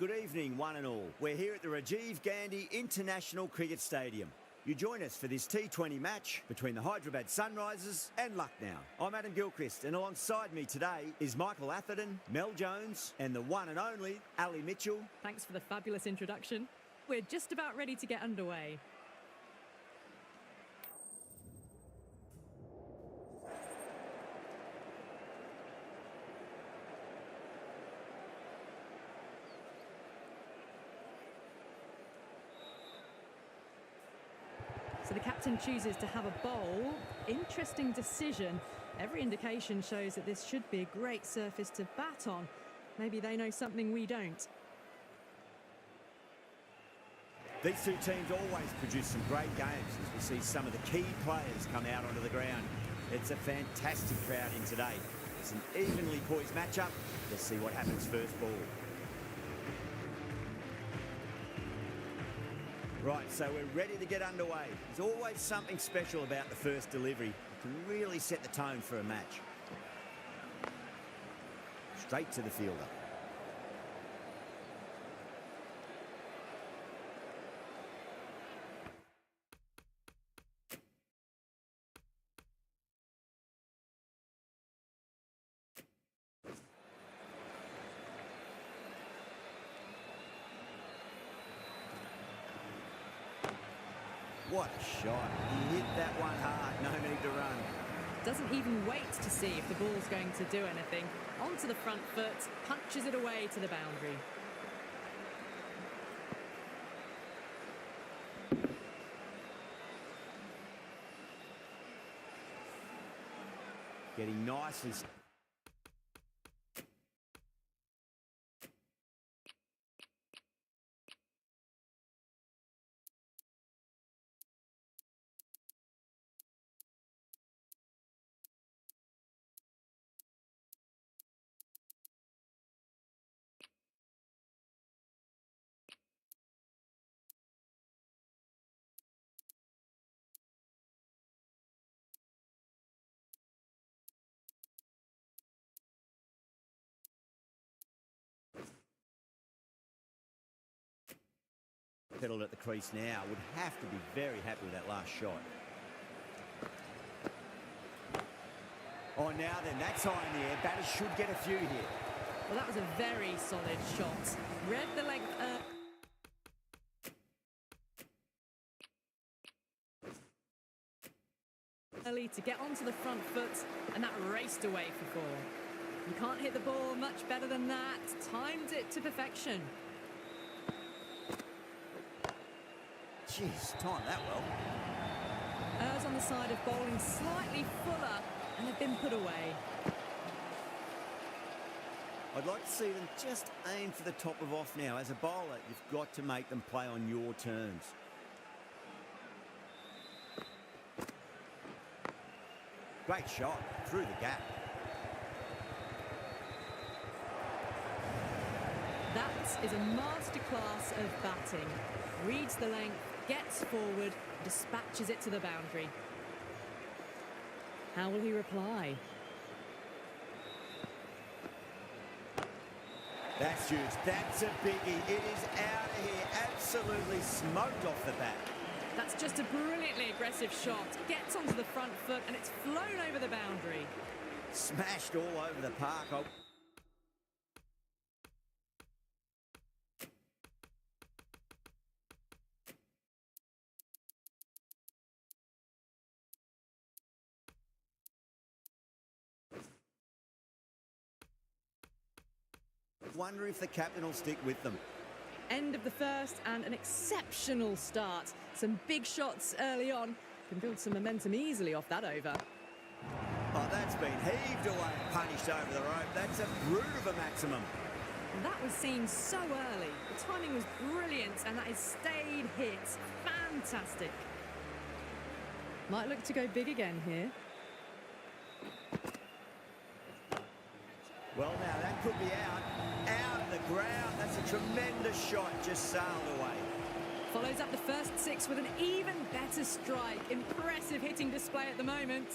Good evening, one and all. We're here at the Rajiv Gandhi International Cricket Stadium. You join us for this T20 match between the Hyderabad Sunrisers and Lucknow. I'm Adam Gilchrist, and alongside me today is Michael Atherton, Mel Jones, and the one and only Ali Mitchell. Thanks for the fabulous introduction. We're just about ready to get underway. So the captain chooses to have a bowl. Interesting decision. Every indication shows that this should be a great surface to bat on. Maybe they know something we don't. These two teams always produce some great games as we see some of the key players come out onto the ground. It's a fantastic crowd in today. It's an evenly poised matchup. Let's see what happens first ball. Right, so we're ready to get underway. There's always something special about the first delivery. It can really set the tone for a match. Straight to the fielder. What a shot. He hit that one hard. No need to run. Doesn't even wait to see if the ball's going to do anything. Onto the front foot, punches it away to the boundary. Getting nicely... Pedaled at the crease now. Would have to be very happy with that last shot. Oh, now then, that's high in the air. Batters should get a few here. Well, that was a very solid shot. Read the length. Early to get onto the front foot, and that raced away for four. You can't hit the ball much better than that. Timed it to perfection. Jeez, timed that well. Errs on the side of bowling slightly fuller, and have been put away. I'd like to see them just aim for the top of off now. As a bowler, you've got to make them play on your terms. Great shot through the gap. That is a masterclass of batting. Reads the length, gets forward, dispatches it to the boundary. How will he reply? That's huge. That's a biggie. It is out of here. Absolutely smoked off the bat. That's just a brilliantly aggressive shot. Gets onto the front foot and it's flown over the boundary. Smashed all over the park. Wonder if the captain will stick with them. End of the first and an exceptional start. Some big shots early on. Can build some momentum easily off that over. Oh, that's been heaved away and punished over the rope. That's a brute of a maximum. And that was seen so early. The timing was brilliant and that is stayed hit. Fantastic. Might look to go big again here. Well, now that could be out of the ground. That's a tremendous shot, just sailed away. Follows up the first six with an even better strike. Impressive hitting display at the moment.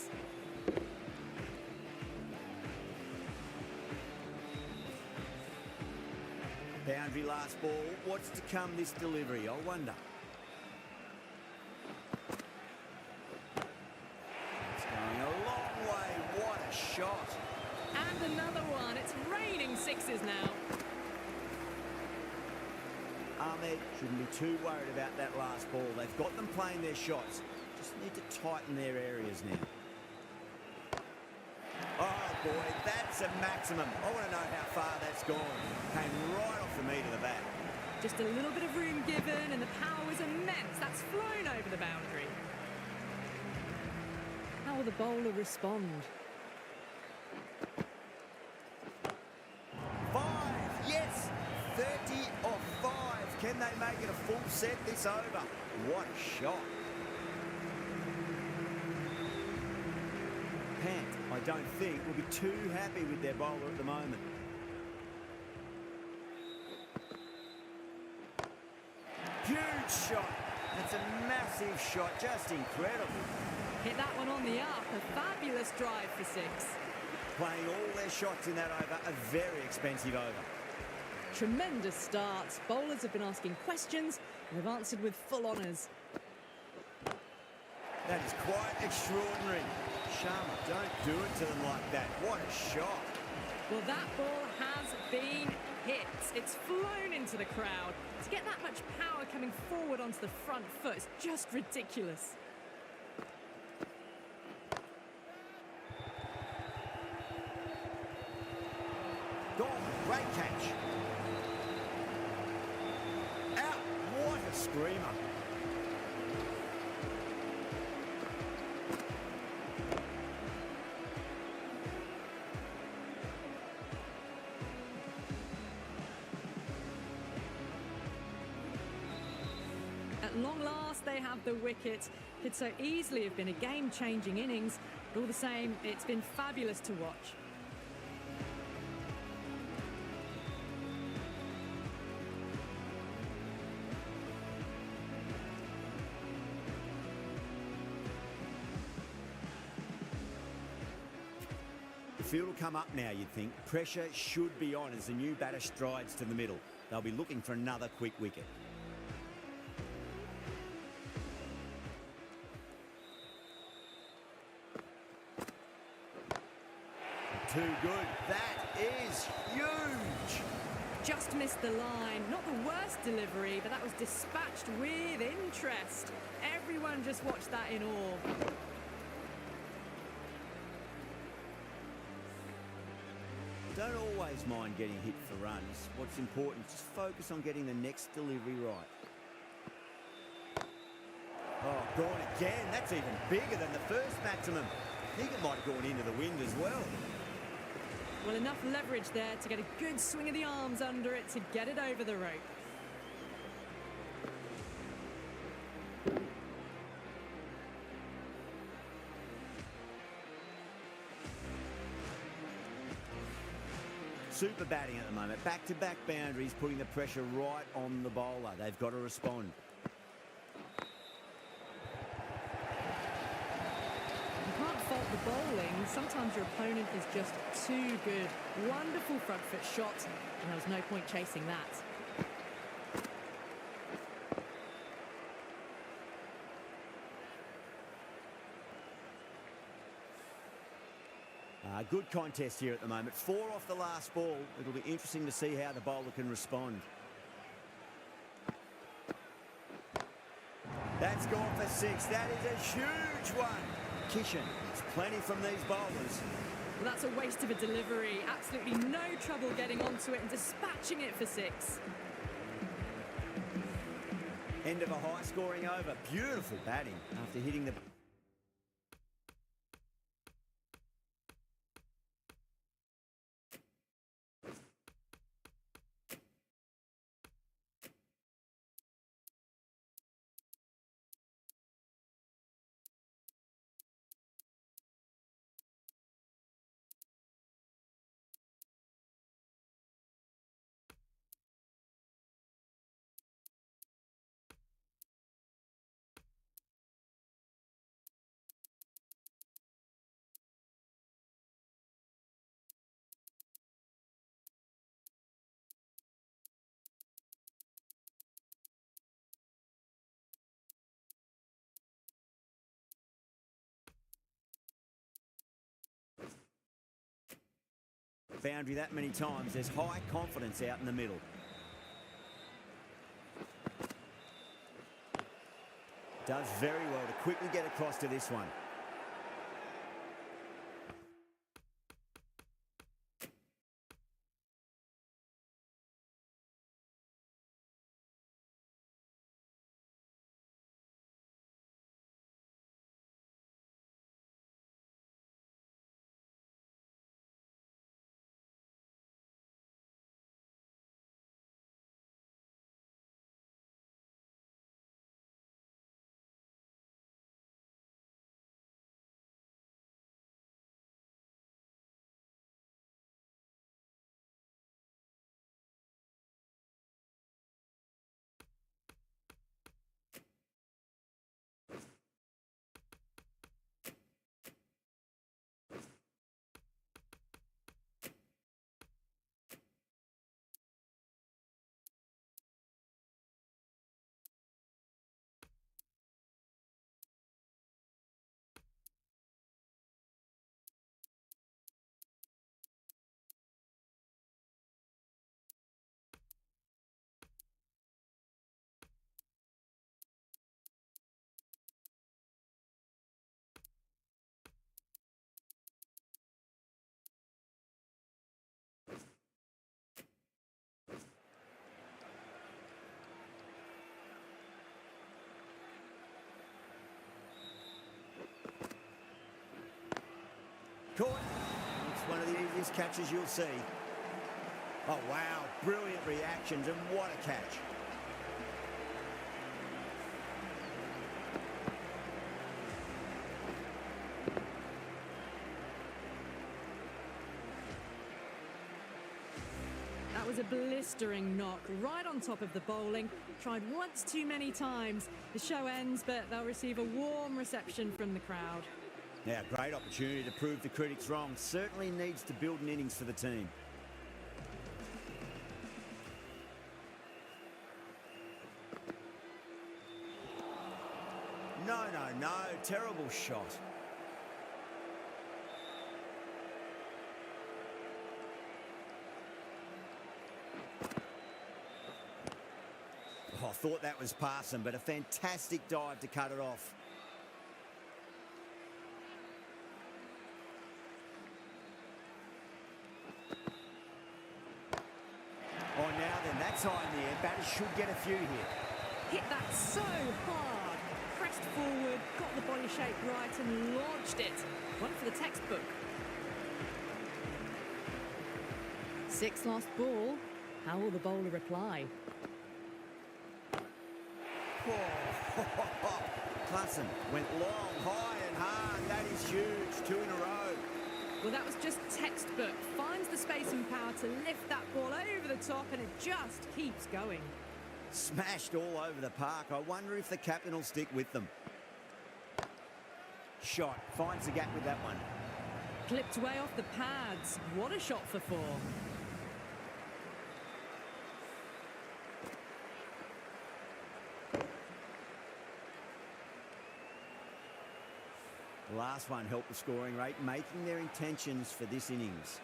Boundary last ball. What's to come this delivery, I wonder. It's going a long way. What a shot. And another one. It's raining sixes now. Ahmed shouldn't be too worried about that last ball. They've got them playing their shots. Just need to tighten their areas now. Oh boy, that's a maximum. I want to know how far that's gone. Came right off the meat of the bat. Just a little bit of room given and the power was immense. That's flown over the boundary. How will the bowler respond? 5, yes! 30 off 5. Can they make it a full set this over? What a shot. Pant, I don't think, will be too happy with their bowler at the moment. Huge shot. That's a massive shot. Just incredible. Hit that one on the up. A fabulous drive for 6. Playing all their shots in that over, a very expensive over. Tremendous starts. Bowlers have been asking questions and have answered with full honours. That is quite extraordinary. Sharma, don't do it to them like that. What a shot. Well, that ball has been hit. It's flown into the crowd. To get that much power coming forward onto the front foot is just ridiculous. Gone. Great catch. Out. What a screamer. At long last, they have the wicket. Could so easily have been a game-changing innings, but all the same, it's been fabulous to watch. The field will come up now, you'd think. Pressure should be on as the new batter strides to the middle. They'll be looking for another quick wicket. Too good. That is huge. Just missed the line. Not the worst delivery, but that was dispatched with interest. Everyone just watched that in awe. Don't always mind getting hit for runs. What's important is just focus on getting the next delivery right. Oh, gone again. That's even bigger than the first maximum. I think it might have gone into the wind as well. Well, enough leverage there to get a good swing of the arms under it to get it over the rope. Super batting at the moment. Back-to-back boundaries, putting the pressure right on the bowler. They've got to respond. You can't fault the bowling. Sometimes your opponent is just too good. Wonderful front foot shot, and there was no point chasing that. Good contest here at the moment. 4 off the last ball. It'll be interesting to see how the bowler can respond. That's gone for 6. That is a huge one. Kishan, it's plenty from these bowlers. Well, that's a waste of a delivery. Absolutely no trouble getting onto it and dispatching it for 6. End of a high-scoring over. Beautiful batting after hitting the... Boundary that many times, there's high confidence out in the middle. Does very well to quickly get across to this one. Caught. It's one of the easiest catches you'll see. Oh, wow. Brilliant reactions, and what a catch. That was a blistering knock right on top of the bowling. Tried once too many times. The show ends, but they'll receive a warm reception from the crowd. Now, great opportunity to prove the critics wrong. Certainly needs to build an innings for the team. No, no, no. Terrible shot. Oh, I thought that was passing, but a fantastic dive to cut it off. Oh, now then, that's high in the air. Batters should get a few here. Hit that so hard. Pressed forward, got the body shape right and launched it. One for the textbook. 6 lost ball. How will the bowler reply? Oh, Klassen went long, high and hard. That is huge. 2 in a row. Well, that was just textbook. Finds the space and power to lift that ball over the top, and it just keeps going. Smashed all over the park. I wonder if the captain will stick with them. Shot. Finds the gap with that one. Clipped way off the pads. What a shot for 4. The last one helped the scoring rate, making their intentions for this innings.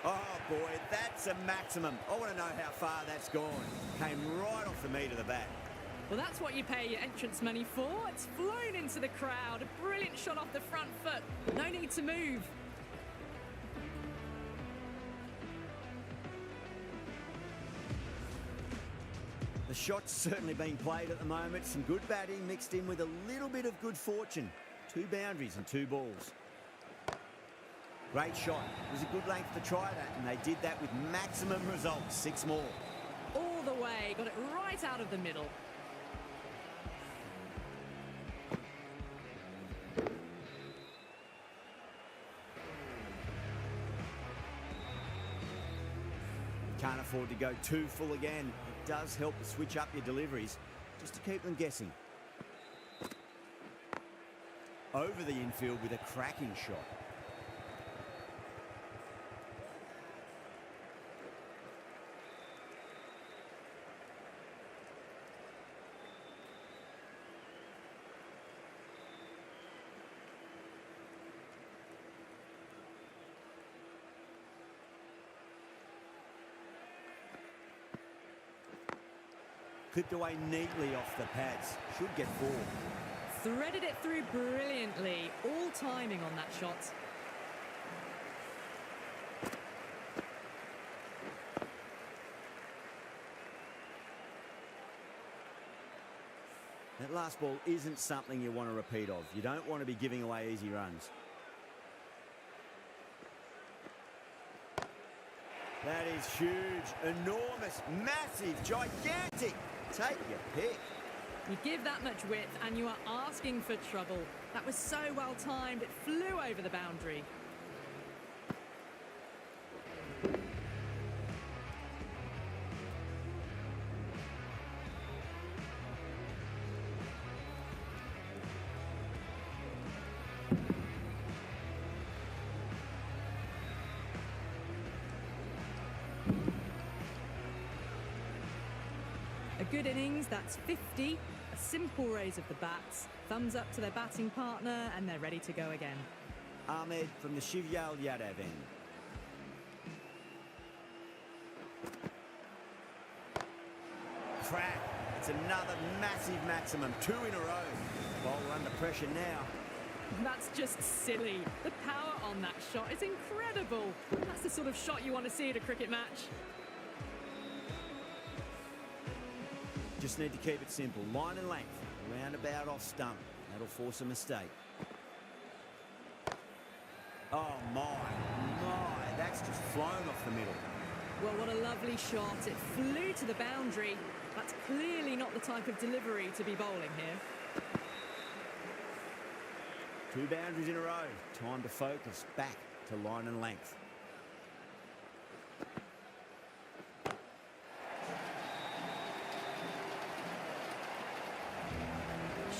Oh boy, that's a maximum. I want to know how far that's gone. Came right off the meat of the bat. Well, that's what you pay your entrance money for. It's flown into the crowd. A brilliant shot off the front foot. No need to move. The shot's certainly being played at the moment. Some good batting mixed in with a little bit of good fortune. 2 boundaries and 2 balls. Great shot. It was a good length to try that, and they did that with maximum results. 6 more. All the way. Got it right out of the middle. Can't afford to go too full again. It does help to switch up your deliveries, just to keep them guessing. Over the infield with a cracking shot. Clipped away neatly off the pads. Should get 4. Threaded it through brilliantly. All timing on that shot. That last ball isn't something you want to repeat of. You don't want to be giving away easy runs. That is huge, enormous, massive, gigantic. Take your pick. You give that much width and you are asking for trouble. That was so well timed, it flew over the boundary. A good innings, that's 50. A simple raise of the bats. Thumbs up to their batting partner and they're ready to go again. Ahmed from the srhvslsg end. Crack. It's another massive maximum. 2 in a row. Bowler under pressure now. That's just silly. The power on that shot is incredible. That's the sort of shot you want to see at a cricket match. Just need to keep it simple. Line and length. Roundabout off stump. That'll force a mistake. Oh, my. That's just flown off the middle. Well, what a lovely shot. It flew to the boundary. That's clearly not the type of delivery to be bowling here. 2 boundaries in a row. Time to focus back to line and length.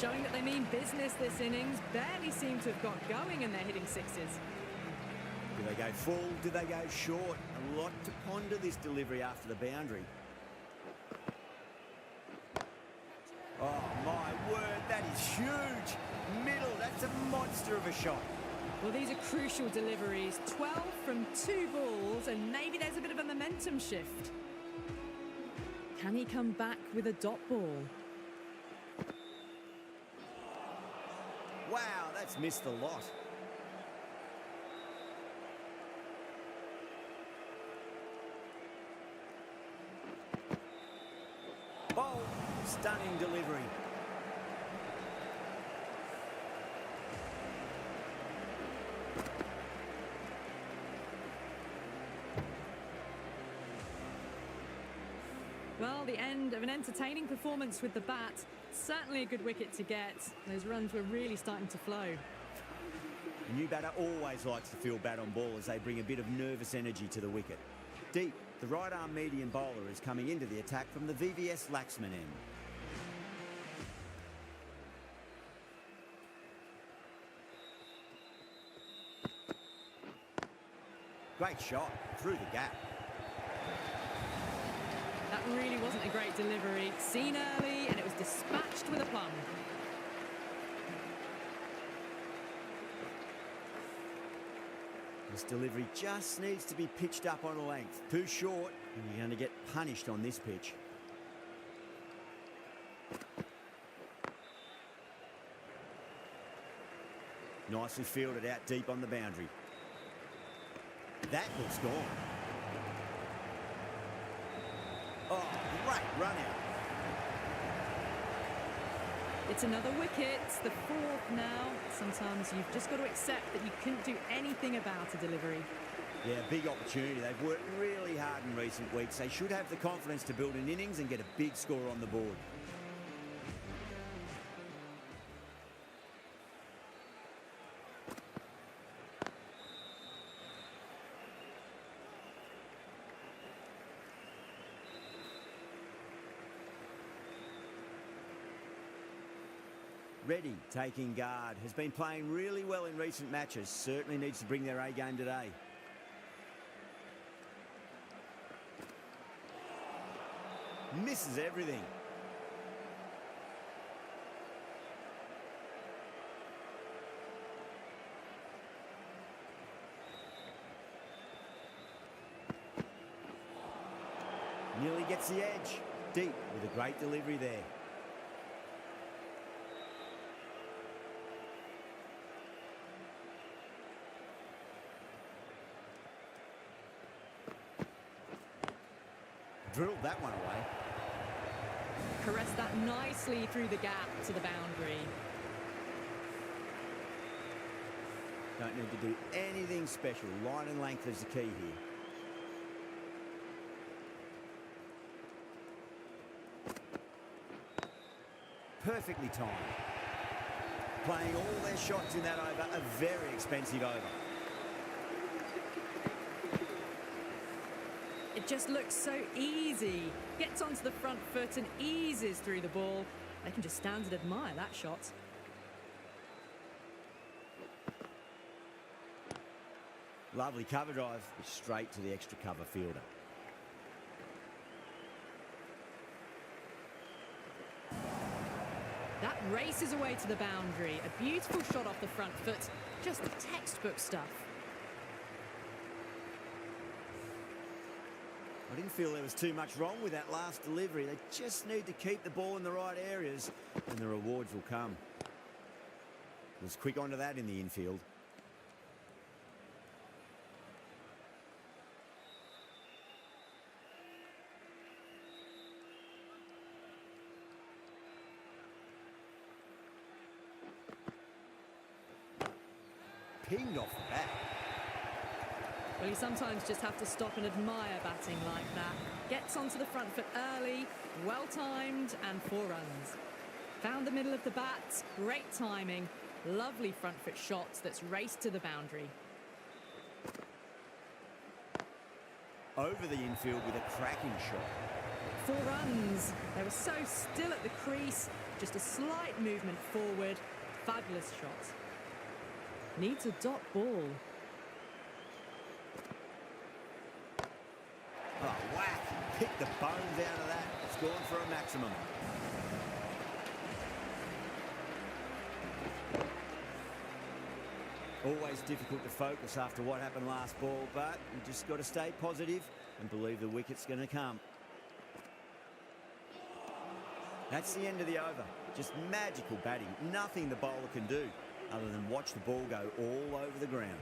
Showing that they mean business this innings. Barely seem to have got going and they're hitting sixes. Do they go full? Do they go short? A lot to ponder this delivery after the boundary. Oh, my word, that is huge. Middle, that's a monster of a shot. Well, these are crucial deliveries. 12 from 2 balls, and maybe there's a bit of a momentum shift. Can he come back with a dot ball? Wow, that's missed the lot. Oh, stunning delivery. Well, the end of an entertaining performance with the bat. Certainly a good wicket to get. Those runs were really starting to flow. A new batter always likes to feel bat on ball as they bring a bit of nervous energy to the wicket. Deep, the right-arm medium bowler is coming into the attack from the srhvslsg end. Great shot, through the gap. That really wasn't a great delivery. Seen early, and it was dispatched with aplomb. This delivery just needs to be pitched up on a length. Too short, and you're going to get punished on this pitch. Nicely fielded out deep on the boundary. That looks gone. Oh, great run out. It's another wicket, the 4th now. Sometimes you've just got to accept that you couldn't do anything about a delivery. Yeah, big opportunity. They've worked really hard in recent weeks. They should have the confidence to build an innings and get a big score on the board. Reddy, taking guard, has been playing really well in recent matches. Certainly needs to bring their A game today. Misses everything. Nearly gets the edge. deep with a great delivery there. Drilled that one away. Caressed that nicely through the gap to the boundary. Don't need to do anything special. Line and length is the key here. Perfectly timed. Playing all their shots in that over, a very expensive over. It just looks so easy. Gets onto the front foot and eases through the ball. They can just stand and admire that shot. Lovely cover drive, straight to the extra cover fielder. That races away to the boundary. A beautiful shot off the front foot. Just textbook stuff. I didn't feel there was too much wrong with that last delivery. They just need to keep the ball in the right areas and the rewards will come. Was quick onto that in the infield. Pinged off the bat. Well, you sometimes just have to stop and admire batting like that. Gets onto the front foot early, well-timed, and 4 runs. Found the middle of the bat, great timing, lovely front foot shots that's raced to the boundary. Over the infield with a cracking shot. 4 runs. They were so still at the crease, just a slight movement forward. Fabulous shot. Needs a dot ball. Oh, whack! Picked the bones out of that. It's gone for a maximum. Always difficult to focus after what happened last ball, but you just got to stay positive and believe the wicket's going to come. That's the end of the over. Just magical batting. Nothing the bowler can do other than watch the ball go all over the ground.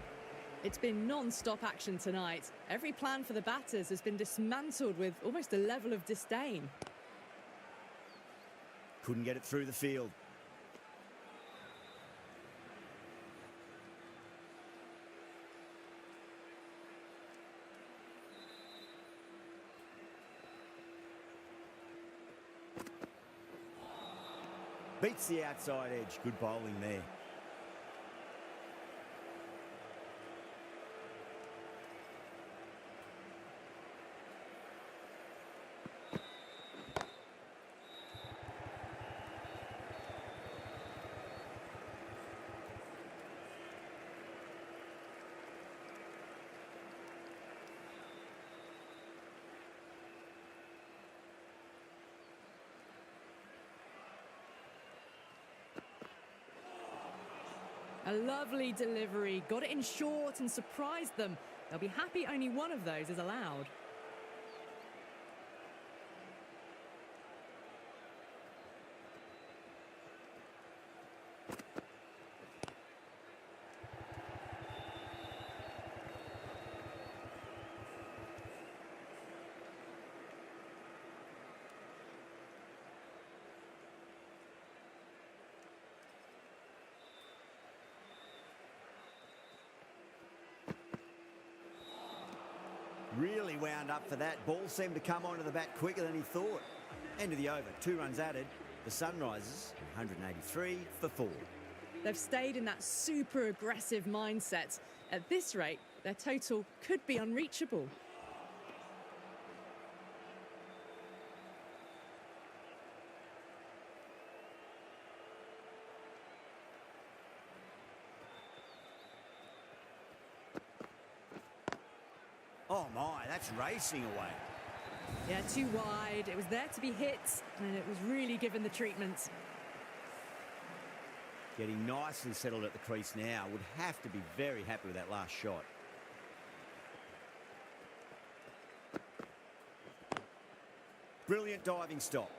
It's been non-stop action tonight. Every plan for the batters has been dismantled with almost a level of disdain. Couldn't get it through the field. Beats the outside edge. Good bowling there. A lovely delivery, got it in short and surprised them. They'll be happy only one of those is allowed. Really wound up for that. Ball seemed to come onto the bat quicker than he thought. End of the over. 2 runs added. The Sunrisers, 183 for 4. They've stayed in that super aggressive mindset. At this rate, their total could be unreachable. Oh my, that's racing away. Yeah, too wide. It was there to be hit, and it was really given the treatment. Getting nicely settled at the crease now. Would have to be very happy with that last shot. brilliant diving stop.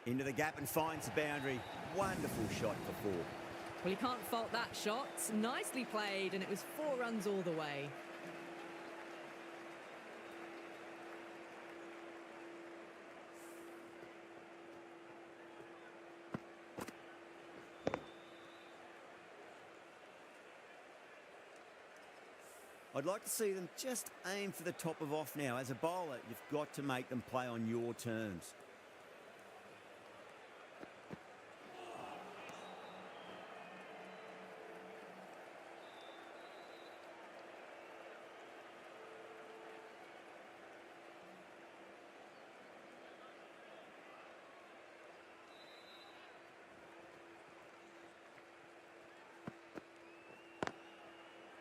Into the gap and finds the boundary. Wonderful shot for four. Well, you can't fault that shot. Nicely played, and it was 4 runs all the way. I'd like to see them just aim for the top of off now. As a bowler, you've got to make them play on your terms.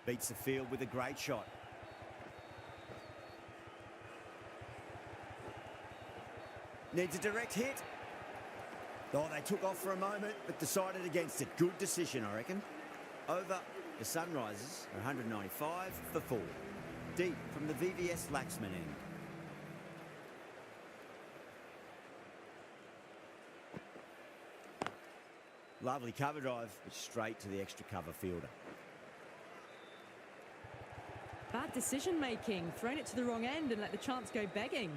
Beats the field with a great shot. Needs a direct hit. Oh, they took off for a moment, but decided against it. Good decision, I reckon. Over, the Sunrisers are 195 for 4. Deep from the VVS Laxman end. Lovely cover drive, but straight to the extra cover fielder. Bad decision making. Thrown it to the wrong end and let the chance go begging.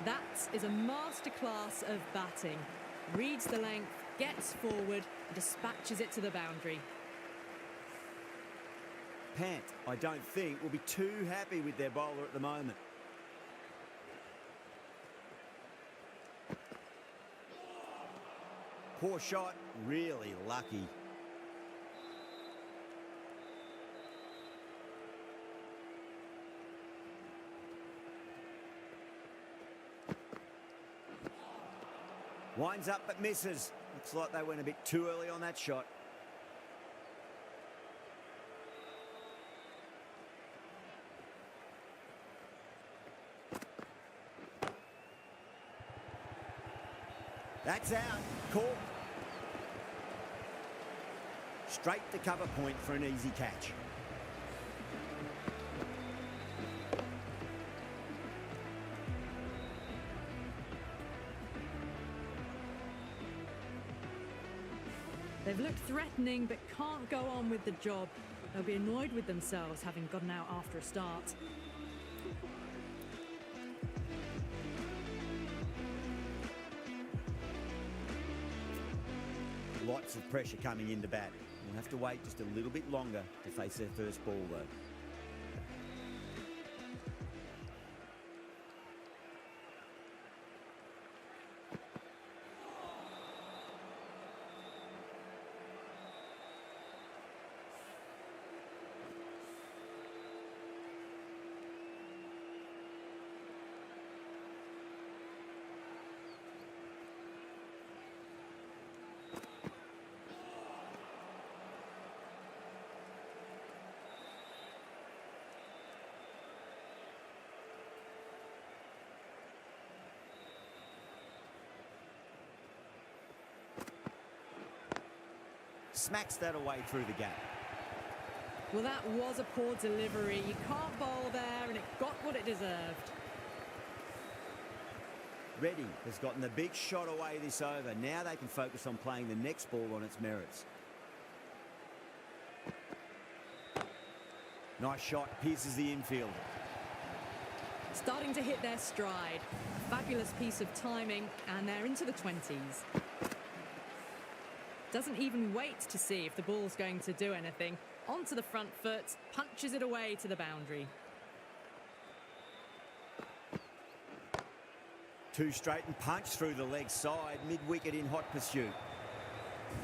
That is a masterclass of batting. Reads the length, gets forward, and dispatches it to the boundary. Pant, I don't think, will be too happy with their bowler at the moment. Poor shot, really lucky. Winds up but misses. Looks like they went a bit too early on that shot. That's out. Caught. Straight to cover point for an easy catch. They've looked threatening but can't go on with the job. They'll be annoyed with themselves having gotten out after a start. Lots of pressure coming into bat. We'll have to wait just a little bit longer to face their first ball though. Smacks that away through the gap. Well, that was a poor delivery. You can't bowl there, and it got what it deserved. Reddy has gotten the big shot away this over. Now they can focus on playing the next ball on its merits. Nice shot, pierces the infield. starting to hit their stride. A fabulous piece of timing, and they're into the 20s. Doesn't even wait to see if the ball's going to do anything. Onto the front foot, punches it away to the boundary. Two straight and punch through the leg side, mid-wicket in hot pursuit.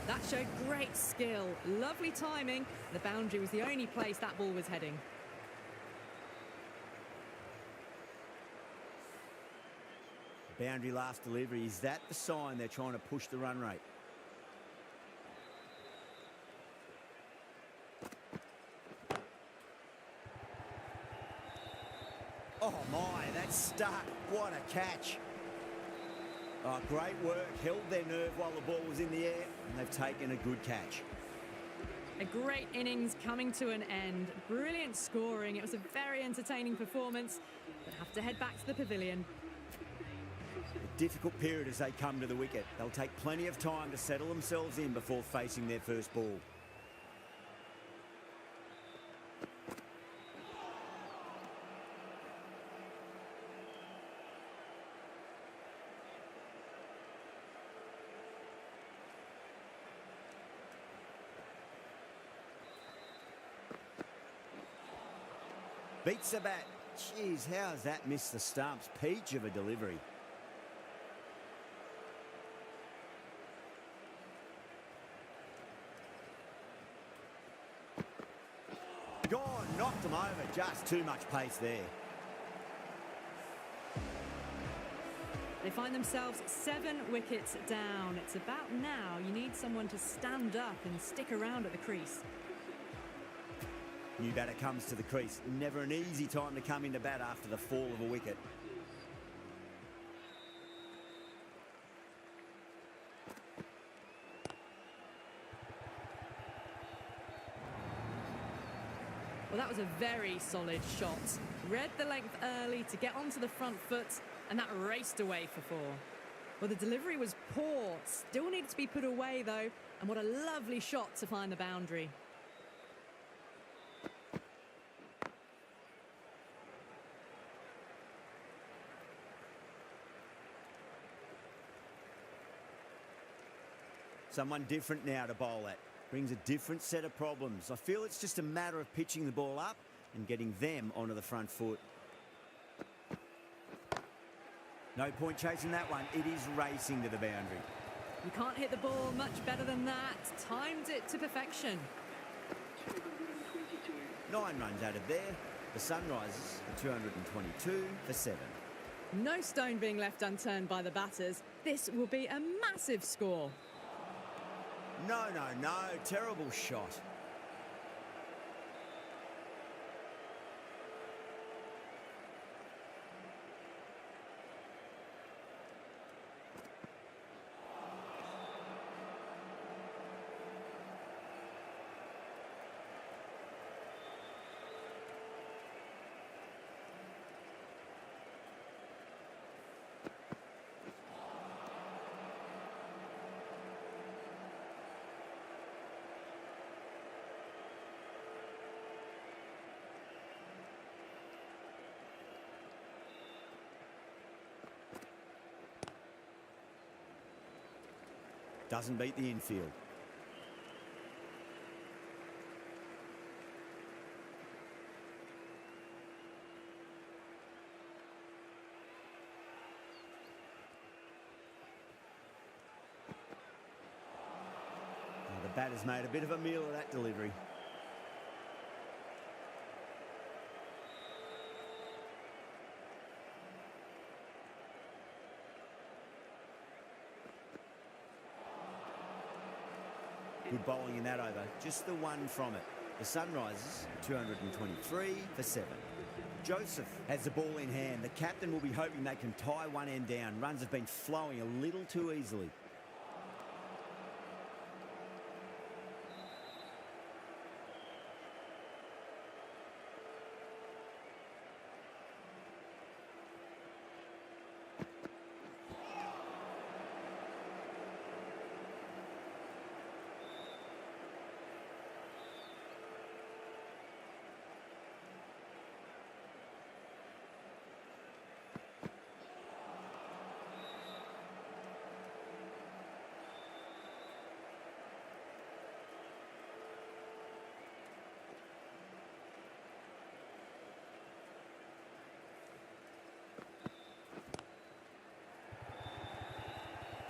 That showed great skill, lovely timing. The boundary was the only place that ball was heading. Boundary last delivery, is that the sign they're trying to push the run rate? Oh my, that's stuck. What a catch. Oh, great work, held their nerve while the ball was in the air, and they've taken a good catch. A great innings coming to an end. Brilliant scoring. It was a very entertaining performance, but have to head back to the pavilion. A difficult period as they come to the wicket. They'll take plenty of time to settle themselves in before facing their first ball. Beats the bat. Jeez, how has that missed the stumps? Peach of a delivery. Gone, knocked them over. Just too much pace there. They find themselves 7 wickets down. It's about now you need someone to stand up and stick around at the crease. New batter comes to the crease. Never an easy time to come into bat after the fall of a wicket. Well, that was a very solid shot. Read the length early to get onto the front foot, and that raced away for 4. Well, the delivery was poor. Still needed to be put away, though. And what a lovely shot to find the boundary. Someone different now to bowl at. Brings a different set of problems. I feel it's just a matter of pitching the ball up and getting them onto the front foot. No point chasing that one. It is racing to the boundary. You can't hit the ball much better than that. Timed it to perfection. 9 runs added there. The Sunrisers are 222 for 7. No stone being left unturned by the batters. This will be a massive score. No, no, no. Terrible shot. Doesn't beat the infield. The batter's made a bit of a meal of that delivery. Good bowling in that over. Just the one from it. The Sunrisers, 223 for 7. Joseph has the ball in hand. The captain will be hoping they can tie one end down. Runs have been flowing a little too easily.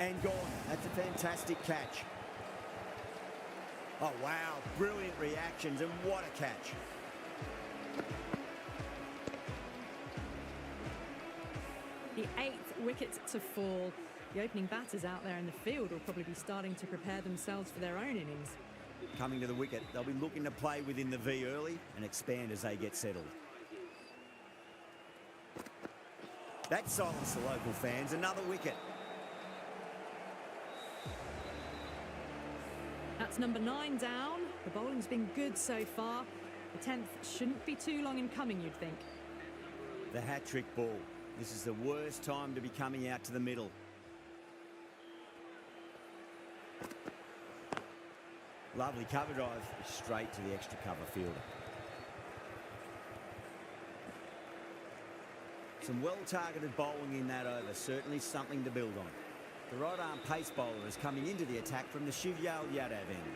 And gone. That's a fantastic catch. Oh, wow. Brilliant reactions, and what a catch. The 8th wicket to fall. The opening batters out there in the field will probably be starting to prepare themselves for their own innings. Coming to the wicket, they'll be looking to play within the V early and expand as they get settled. That silenced the local fans. Another wicket. That's number 9 down. The bowling's been good so far. The 10th shouldn't be too long in coming, you'd think. The hat-trick ball. This is the worst time to be coming out to the middle. Lovely cover drive, straight to the extra cover fielder. Some well-targeted bowling in that over, certainly something to build on. The right-arm pace bowler is coming into the attack from the srhvslsg end.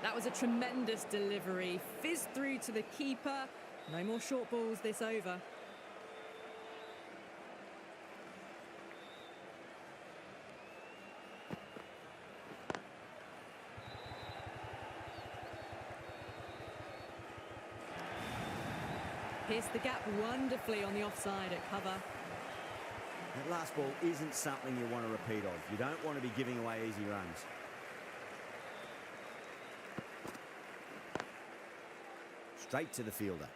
That was a tremendous delivery. Fizzed through to the keeper. No more short balls this over. Pierced the gap wonderfully on the offside at cover. That last ball isn't something you want to repeat of. You don't want to be giving away easy runs. Straight to the fielder.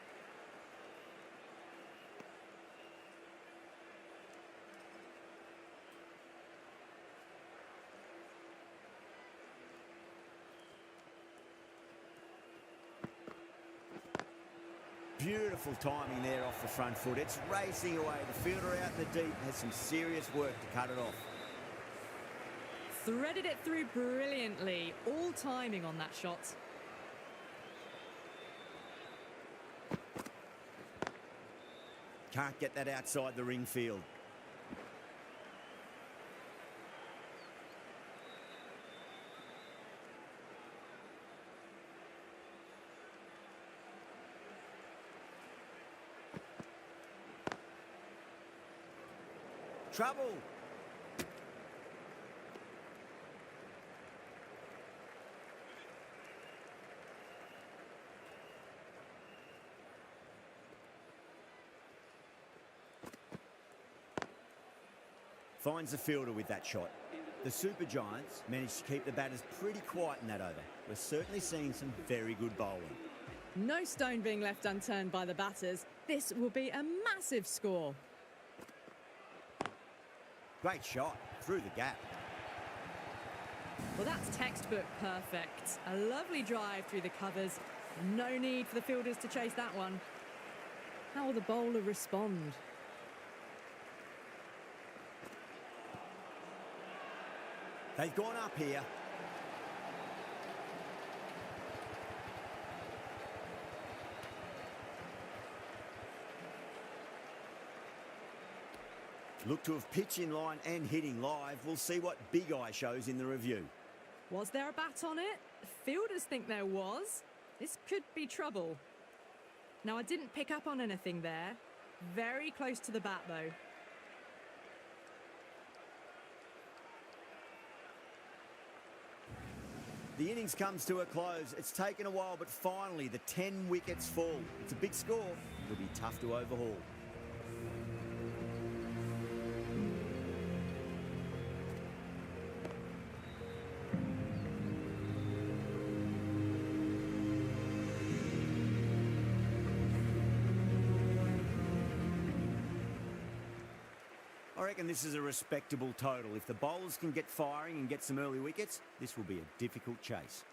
Beautiful timing there off the front foot. It's racing away. The fielder out in the deep has some serious work to cut it off. Threaded it through brilliantly. All timing on that shot. Can't get that outside the ring field. Trouble. Finds the fielder with that shot. The Super Giants managed to keep the batters pretty quiet in that over. We're certainly seeing some very good bowling. No stone being left unturned by the batters. This will be a massive score. Great shot through the gap. Well, that's textbook perfect. A lovely drive through the covers. No need for the fielders to chase that one. How will the bowler respond? They've gone up here. Look to have pitch in line and hitting live. We'll see what Big Eye shows in the review. Was there a bat on it? Fielders think there was. This could be trouble. Now, I didn't pick up on anything there. Very close to the bat, though. The innings comes to a close. It's taken a while, but finally the 10 wickets fall. It's a big score. It'll be tough to overhaul. I reckon this is a respectable total. If the bowlers can get firing and get some early wickets, this will be a difficult chase.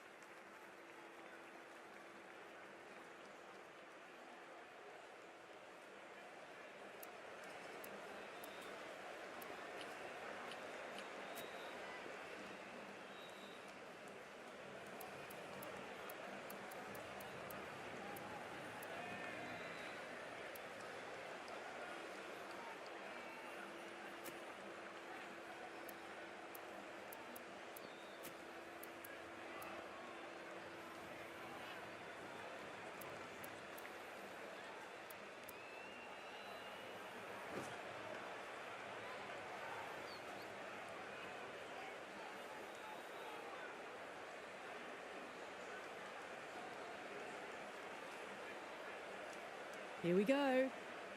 Here we go.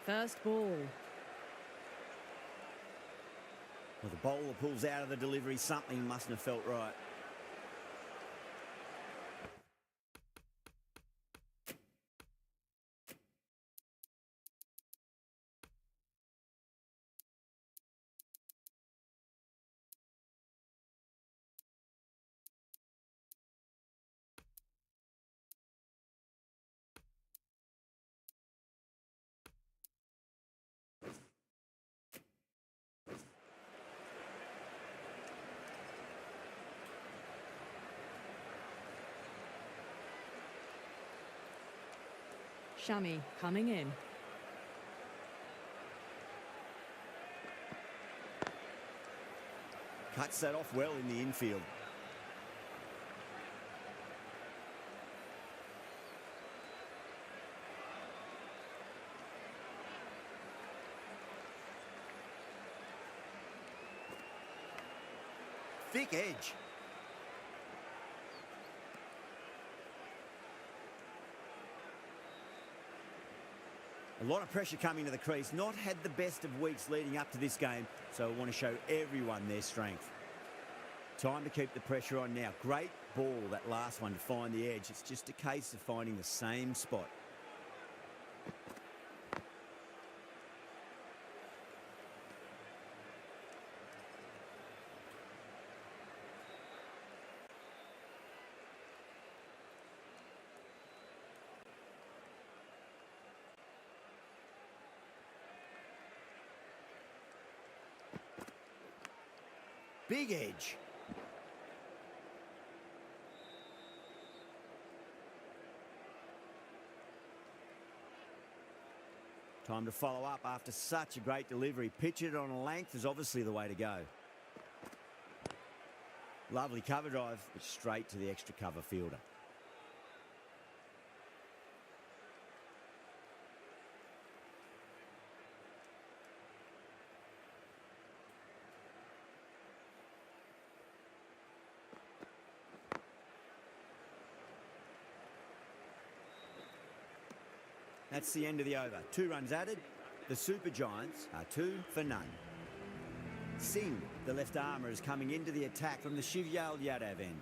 First ball. Well, the bowler pulls out of the delivery. Something mustn't have felt right. Shami coming in. Cuts that off well in the infield. Thick edge. A lot of pressure coming to the crease. Not had the best of weeks leading up to this game, so I want to show everyone their strength. Time to keep the pressure on now. Great ball, that last one, to find the edge. It's just a case of finding the same spot. Big edge. Time to follow up after such a great delivery. Pitch it on a length is obviously the way to go. Lovely cover drive, but straight to the extra cover fielder. That's the end of the over. 2 runs added. The Super Giants are 2 for none. Singh, the left armour, is coming into the attack from the Shivyal Yadav end.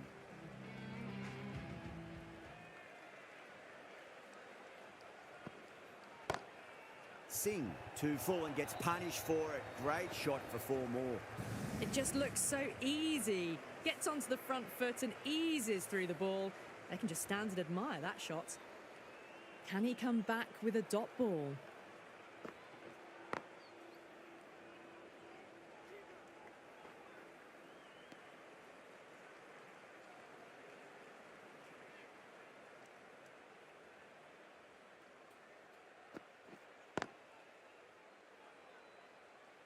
Singh, 2 full and gets punished for it. Great shot for 4 more. It just looks so easy. Gets onto the front foot and eases through the ball. They can just stand and admire that shot. Can he come back with a dot ball?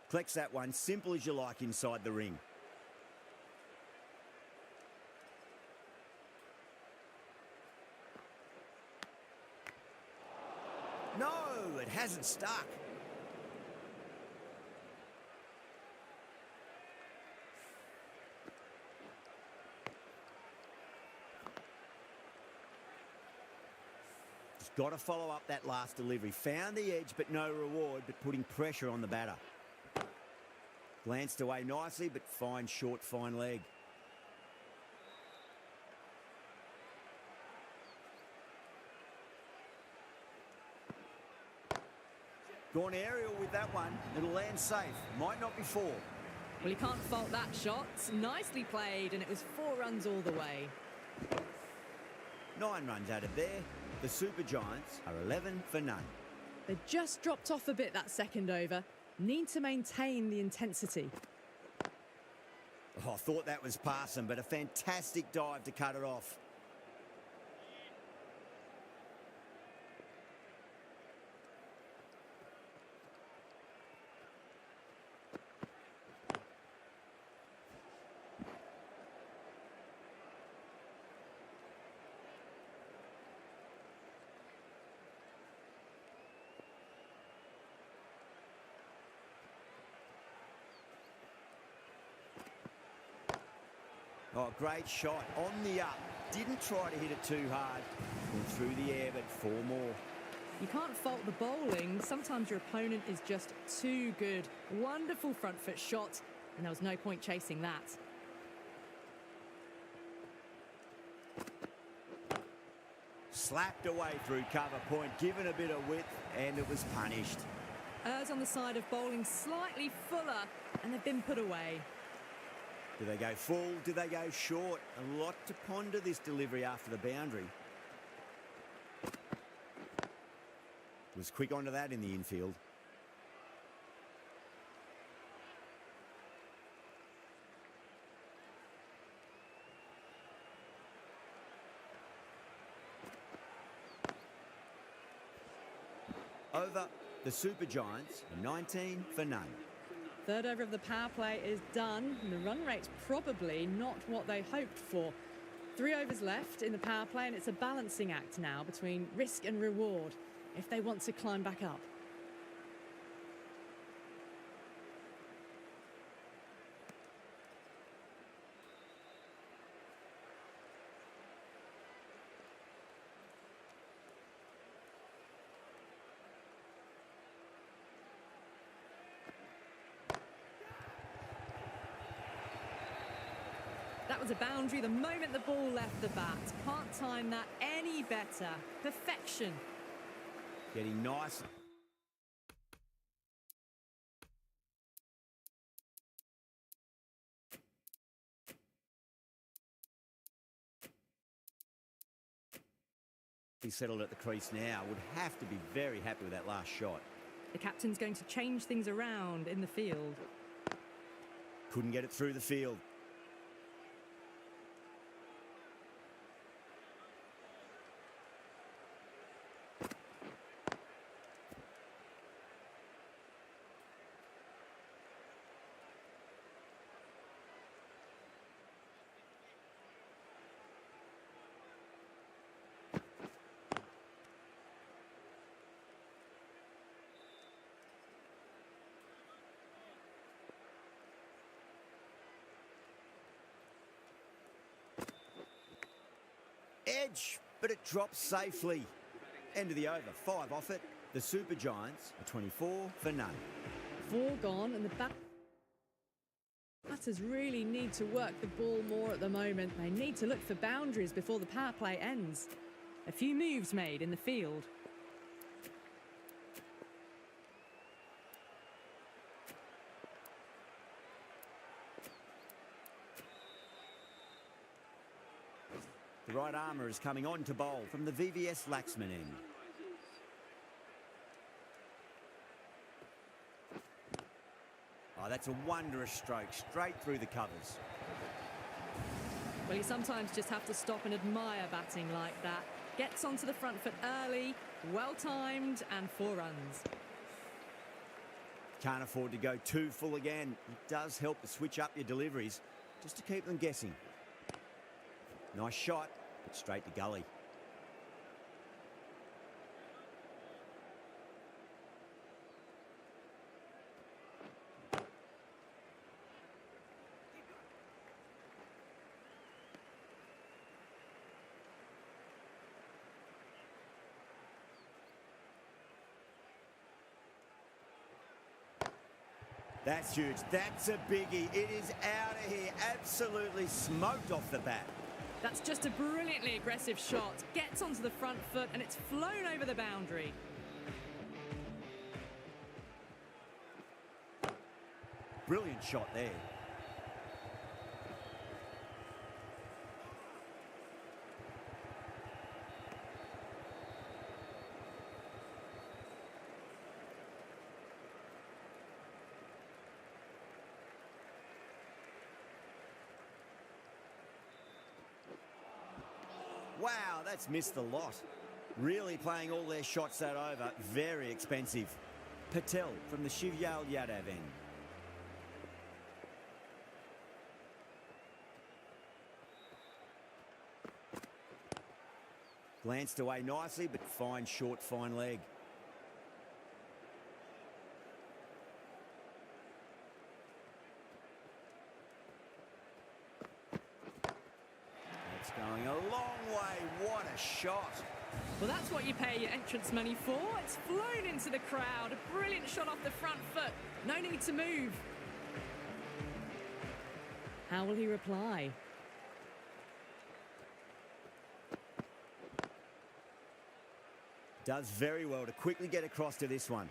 Collects that one, simple as you like inside the ring. No, it hasn't stuck. Just got to follow up that last delivery. Found the edge, but no reward, but putting pressure on the batter. Glanced away nicely, but fine short, fine leg. Gone aerial with that one. It'll land safe. Might not be 4. Well, he can't fault that shot. Nicely played, and it was 4 runs all the way. 9 runs added there. The Super Giants are 11 for none. They just dropped off a bit that second over. Need to maintain the intensity. Oh, I thought that was passing, but a fantastic dive to cut it off. Oh, great shot on the up. Didn't try to hit it too hard. Went through the air, but 4 more. You can't fault the bowling. Sometimes your opponent is just too good. Wonderful front foot shot, and there was no point chasing that. Slapped away through cover point, given a bit of width, and it was punished. Errs on the side of bowling slightly fuller, and they've been put away. Do they go full? Do they go short? A lot to ponder this delivery after the boundary. Was quick onto that in the infield. Over the Super Giants, 19 for none. Third over of the power play is done, and the run rate's probably not what they hoped for. 3 overs left in the power play, and it's a balancing act now between risk and reward if they want to climb back up. That was a boundary the moment the ball left the bat. Can't time that any better. Perfection. Getting nice. He settled at the crease now. Would have to be very happy with that last shot. The captain's going to change things around in the field. Couldn't get it through the field. Edge, but it drops safely. End of the over, 5 off it. The Super Giants are 24 for none. 4 gone, and the batters really need to work the ball more at the moment. They need to look for boundaries before the power play ends. A few moves made in the field. The right armour is coming on to bowl from the VVS Laxman end. Oh, that's a wondrous stroke, straight through the covers. Well, you sometimes just have to stop and admire batting like that. Gets onto the front foot early, well-timed, and 4 runs. Can't afford to go too full again. It does help to switch up your deliveries, just to keep them guessing. Nice shot, but straight to gully. That's huge. That's a biggie. It is out of here. Absolutely smoked off the bat. That's just a brilliantly aggressive shot. Gets onto the front foot and it's flown over the boundary. Brilliant shot there. Wow, that's missed the lot. Really playing all their shots that over. Very expensive. Patel from the Shivyal Yadav end. Glanced away nicely, but fine short, fine leg. It's going a long way. What a shot. Well, that's what you pay your entrance money for. It's flown into the crowd. A brilliant shot off the front foot. No need to move. How will he reply? Does very well to quickly get across to this one.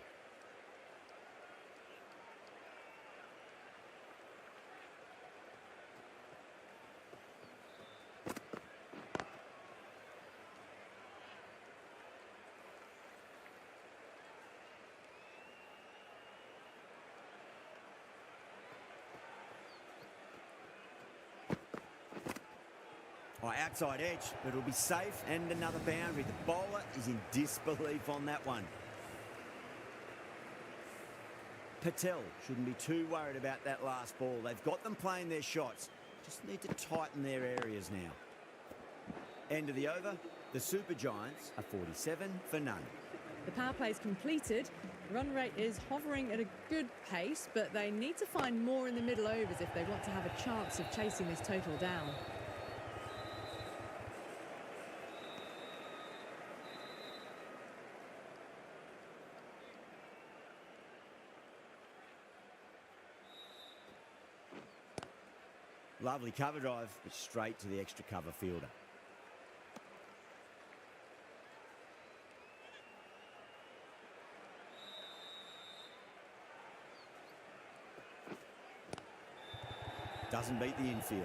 Oh, outside edge, but it'll be safe and another boundary. The bowler is in disbelief on that one. Patel shouldn't be too worried about that last ball. They've got them playing their shots. Just need to tighten their areas now. End of the over. The Super Giants are 47 for none. The power play is completed. Run rate is hovering at a good pace, but they need to find more in the middle overs if they want to have a chance of chasing this total down. Lovely cover drive, but straight to the extra cover fielder. Doesn't beat the infield.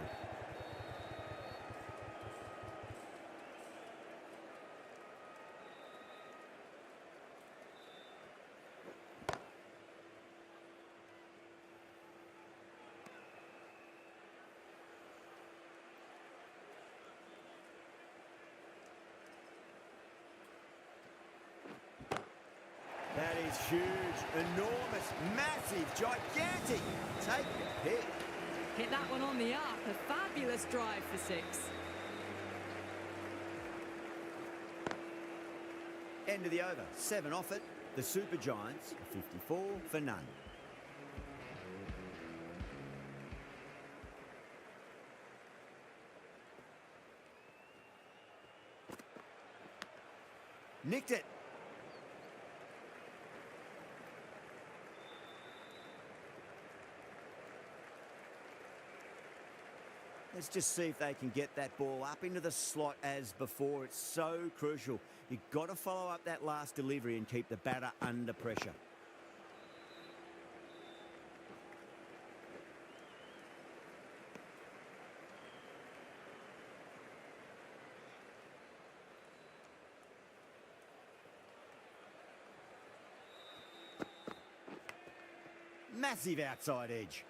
That is huge, enormous, massive, gigantic. Take the pick. Hit that one on the up. A fabulous drive for six. End of the over. 7 off it. The Super Giants are 54 for none. Nicked it. Let's just see if they can get that ball up into the slot as before. It's so crucial. You've got to follow up that last delivery and keep the batter under pressure. Massive outside edge.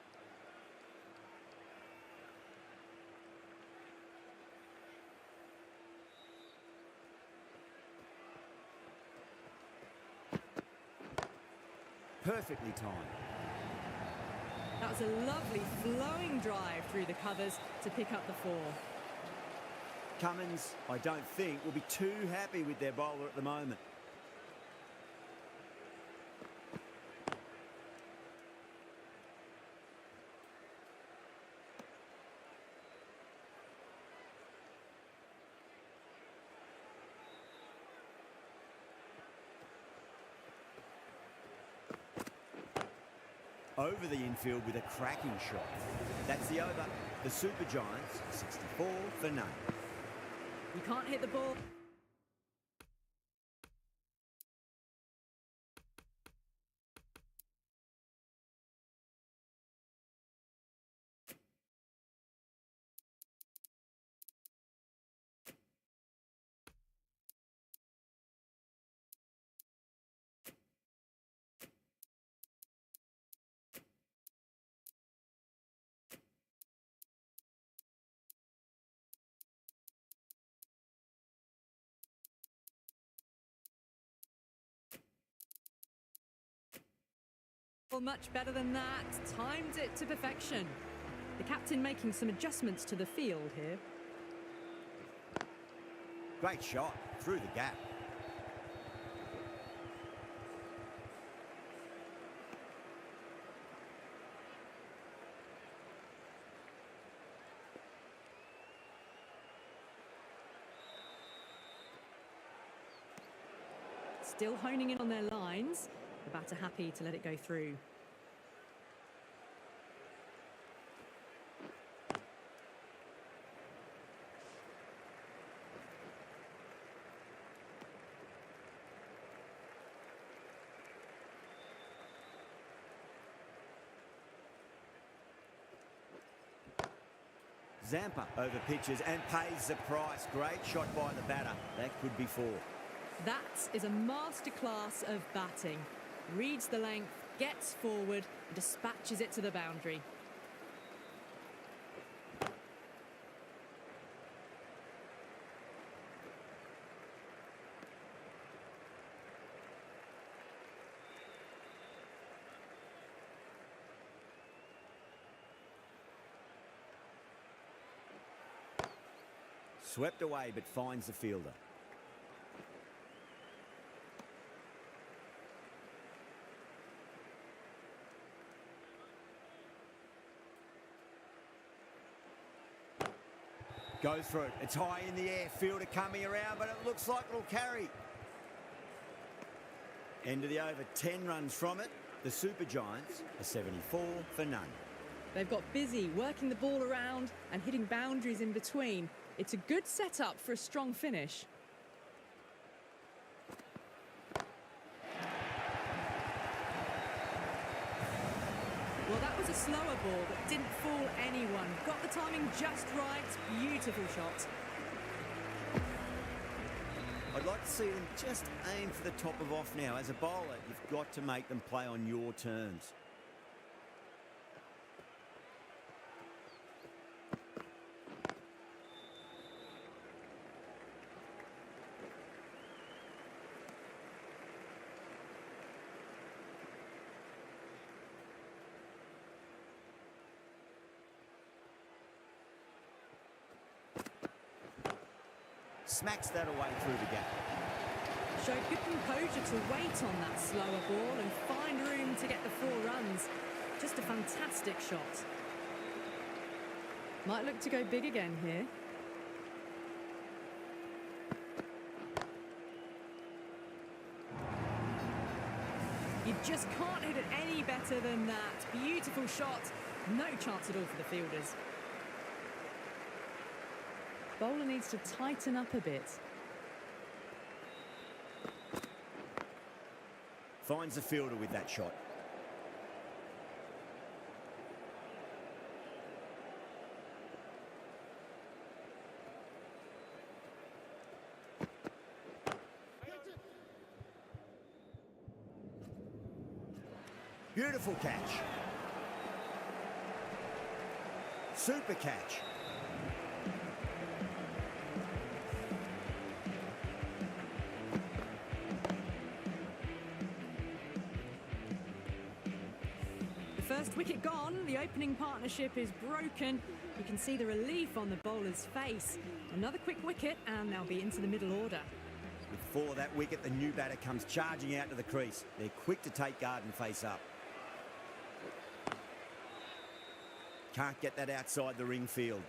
Perfectly timed. That was a lovely flowing drive through the covers to pick up the 4. Cummins, I don't think, will be too happy with their bowler at the moment. Over the infield with a cracking shot. That's the over. The Super Giants, 64 for none. You can't hit the ball. Well, much better than that. Timed it to perfection. The captain making some adjustments to the field here. Great shot through the gap. still honing in on their lines. The batter happy to let it go through. Zampa over pitches and pays the price. Great shot by the batter. That could be four. That is a masterclass of batting. Reads the length, gets forward, and dispatches it to the boundary. Swept away but finds the fielder. Goes for it. It's high in the air. Fielder coming around, but it looks like it'll carry. End of the over, 10 runs from it. The Super Giants are 74 for none. They've got busy working the ball around and hitting boundaries in between. It's a good setup for a strong finish. Well, that was a slower ball that didn't fool anyone. Got the timing just right. Beautiful shot. I'd like to see them just aim for the top of off now. As a bowler, you've got to make them play on your terms. Smacks that away through the gap. Showed good composure to wait on that slower ball and find room to get the 4 runs. Just a fantastic shot. Might look to go big again here. You just can't hit it any better than that. Beautiful shot. No chance at all for the fielders. Bowler needs to tighten up a bit. Finds the fielder with that shot. Beautiful catch. Super catch. First wicket gone, the opening partnership is broken. You can see the relief on the bowler's face. Another quick wicket and they'll be into the middle order. Before that wicket, the new batter comes charging out to the crease. They're quick to take guard and face up. Can't get that outside the ring field.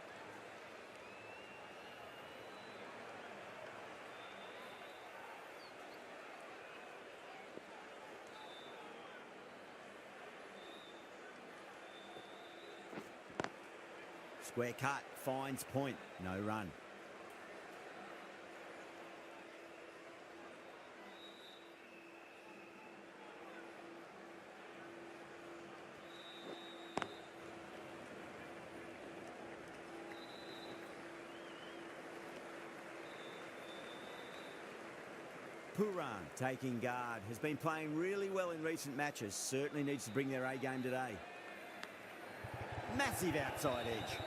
Square cut, finds point, no run. Puran taking guard, has been playing really well in recent matches, certainly needs to bring their A game today. Massive outside edge.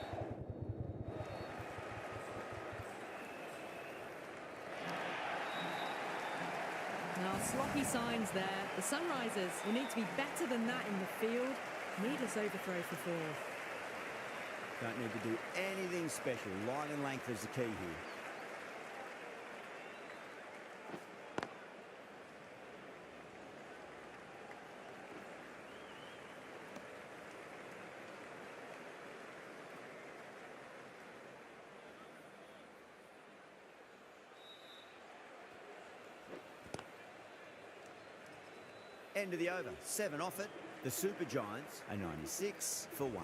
Now, sloppy signs there. The Sunrisers will need to be better than that in the field. Needless overthrow for 4. Don't need to do anything special. Line and length is the key here. End of the over, 7 off it. The Super Giants are 96 for 1.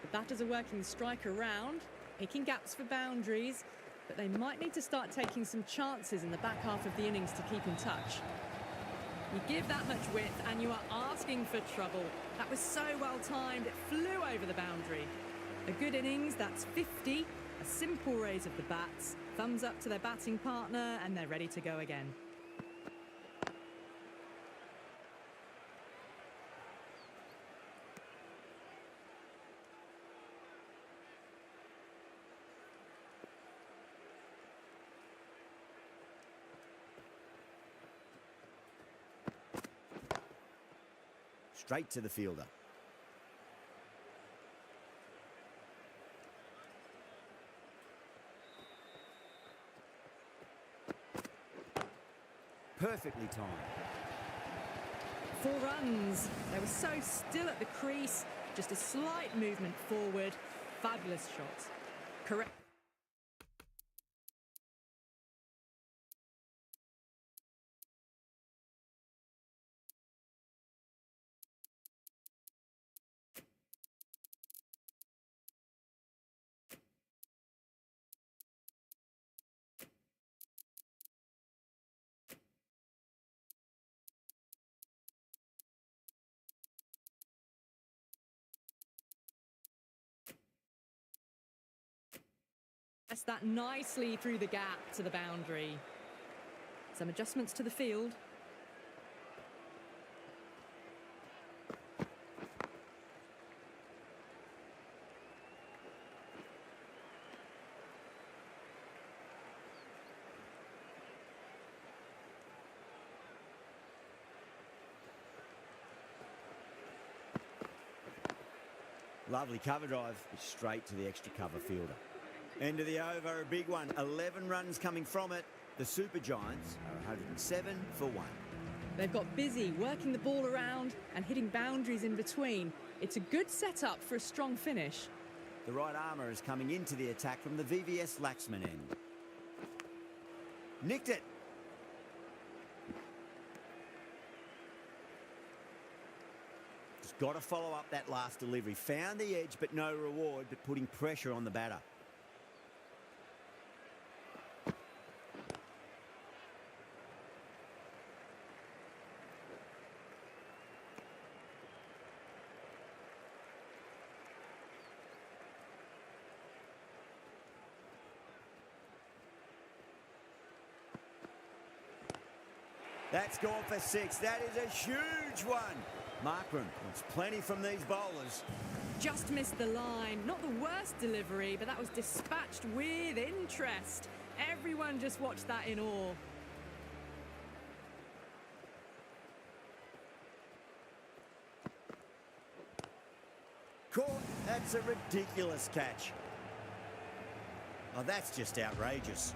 The batters are working the strike around, picking gaps for boundaries, but they might need to start taking some chances in the back half of the innings to keep in touch. You give that much width and you are asking for trouble. That was so well timed, it flew over the boundary. A good innings, that's 50, a simple raise of the bats, thumbs up to their batting partner, and they're ready to go again. Straight to the fielder. Perfectly timed. 4 runs. They were so still at the crease, just a slight movement forward. Fabulous shot. Correct. Press that nicely through the gap to the boundary. Some adjustments to the field. Lovely cover drive, straight to the extra cover fielder. End of the over, a big one. 11 runs coming from it. The Super Giants are 107 for 1. They've got busy working the ball around and hitting boundaries in between. It's a good setup for a strong finish. The right armour is coming into the attack from the VVS Laxman end. Nicked it. Just got to follow up that last delivery. Found the edge, but no reward, but putting pressure on the batter. That's gone for 6. That is a huge one. Markram wants plenty from these bowlers. Just missed the line. Not the worst delivery, but that was dispatched with interest. Everyone just watched that in awe. Caught. That's a ridiculous catch. Oh, that's just outrageous.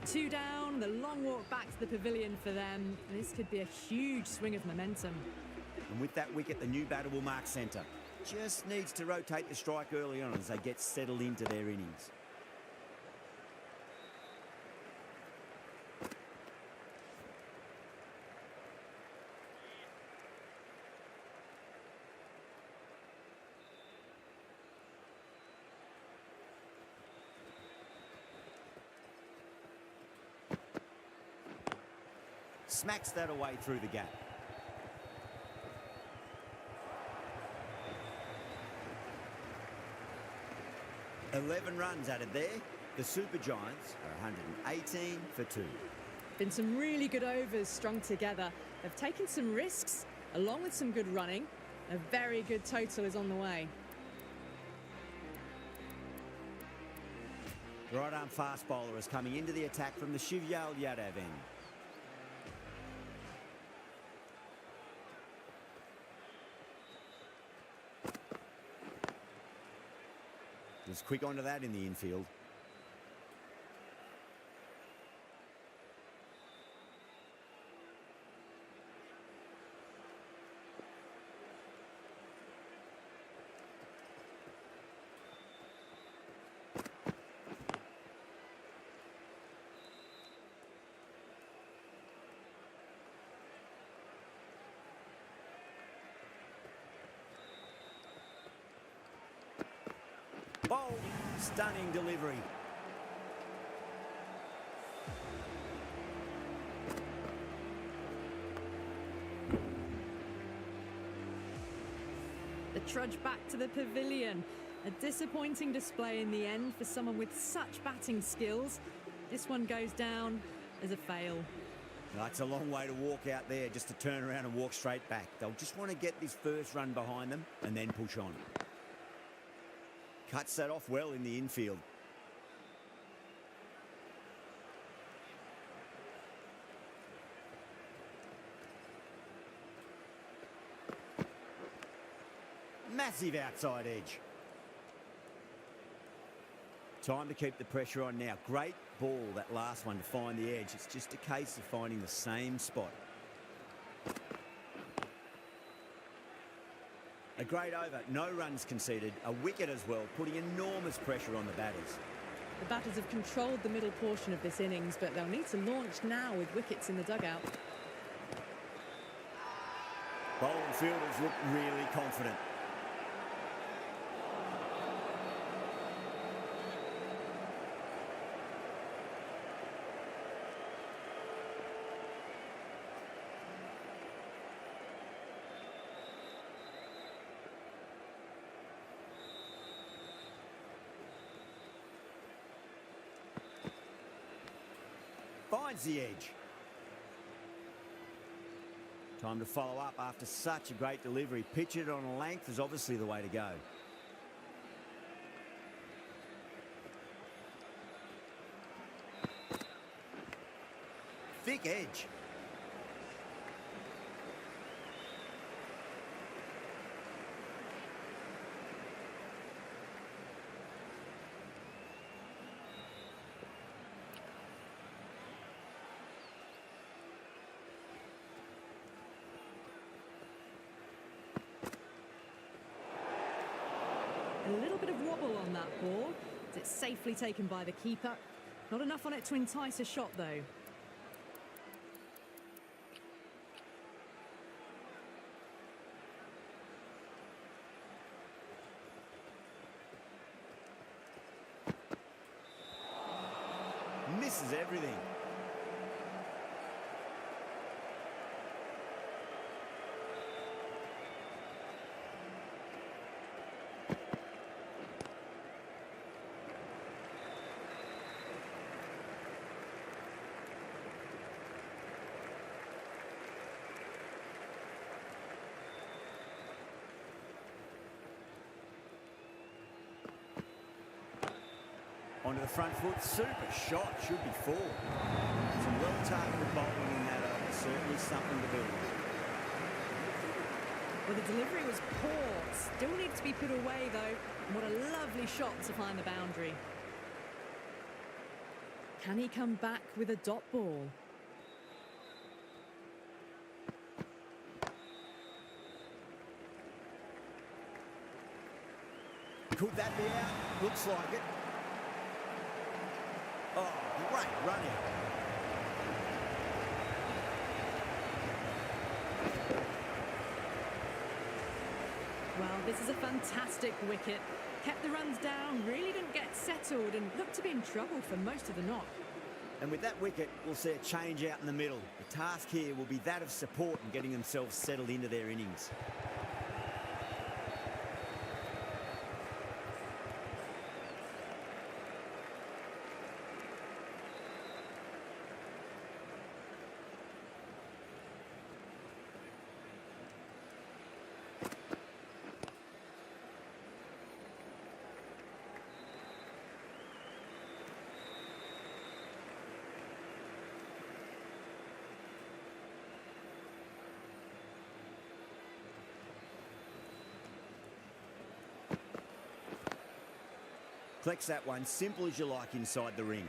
Two down, the long walk back to the pavilion for them. This could be a huge swing of momentum. And with that wicket, the new batter will mark centre. Just needs to rotate the strike early on as they get settled into their innings. Smacks that away through the gap. "11 runs added there. The Super Giants are 118 for 2. Been some really good overs strung together. They've taken some risks, along with some good running. A very good total is on the way. The right-arm fast bowler is coming into the attack from the Shivyal Yadav end. Was quick onto that in the infield. Oh, stunning delivery. The trudge back to the pavilion. A disappointing display in the end for someone with such batting skills. This one goes down as a fail. That's a long way to walk out there just to turn around and walk straight back. They'll just want to get this first run behind them and then push on. Cuts that off well in the infield. Massive outside edge. Time to keep the pressure on now. Great ball, that last one, to find the edge. It's just a case of finding the same spot. A great over, no runs conceded, a wicket as well, putting enormous pressure on the batters. The batters have controlled the middle portion of this innings, but they'll need to launch now with wickets in the dugout. Bowling fielders look really confident. Finds the edge. Time to follow up after such a great delivery. Pitch it on a length is obviously the way to go. Thick edge. A little bit of wobble on that ball. It's safely taken by the keeper. Not enough on it to entice a shot, though. Misses everything. Onto the front foot, super shot, should be four. Some well-targeted bowling in that over, certainly something to build. Well, the delivery was poor. Still needs to be put away, though. And what a lovely shot to find the boundary. Can he come back with a dot ball? Could that be out? Looks like it. Oh, great running. Well, this is a fantastic wicket. Kept the runs down, really didn't get settled and looked to be in trouble for most of the knock. And with that wicket, we'll see a change out in the middle. The task here will be that of support and getting themselves settled into their innings. Collects that one, simple as you like inside the ring.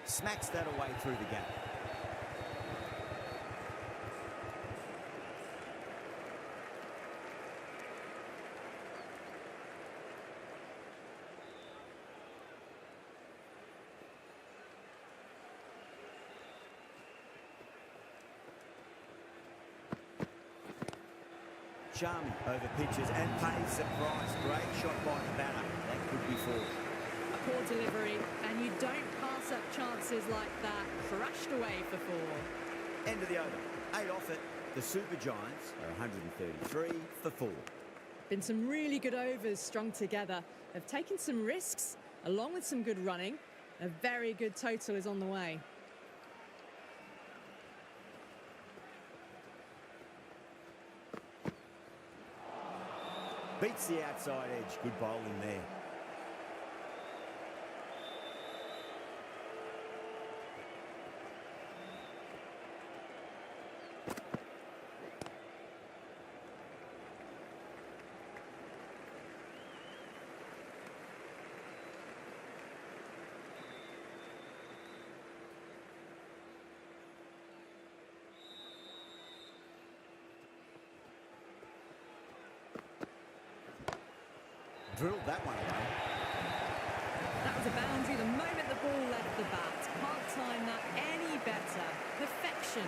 Smacks that away through the gap. charming over pitches and pays the price. Great shot by the batter. That could be four. A poor delivery, and you don't pass up chances like that. Thrashed away for four. End of the over. 8 off it. The Super Giants are 133 for 4. Been some really good overs strung together. They've taken some risks, along with some good running. A very good total is on the way. Beats the outside edge. Good bowling there. Drilled that one away. That was a boundary the moment the ball left the bat. Can't time that any better. Perfection.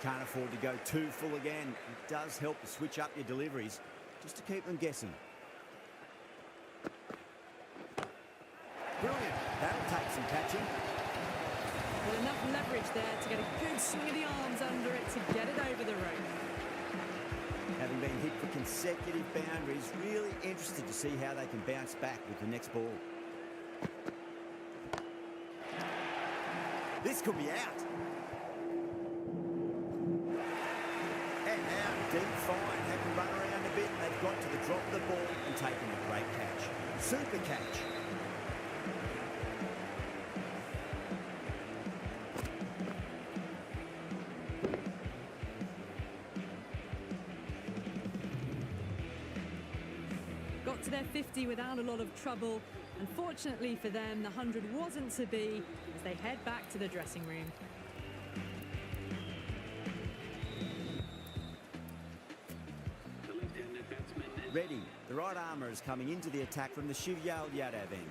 Can't afford to go too full again. It does help to switch up your deliveries, just to keep them guessing. Brilliant. That'll take some catching. Well, enough leverage there to get a good swing of the arms under it to get it over the rope. Having been hit for consecutive boundaries, really interested to see how they can bounce back with the next ball. This could be out. And now, deep fine, had to run around a bit. They've got to the drop of the ball and taken a great catch. Super catch. Got to their 50 without a lot of trouble. Unfortunately for them, the 100 wasn't to be as they head back to the dressing room. Ready. The right armour is coming into the attack from the Srhvslsg end.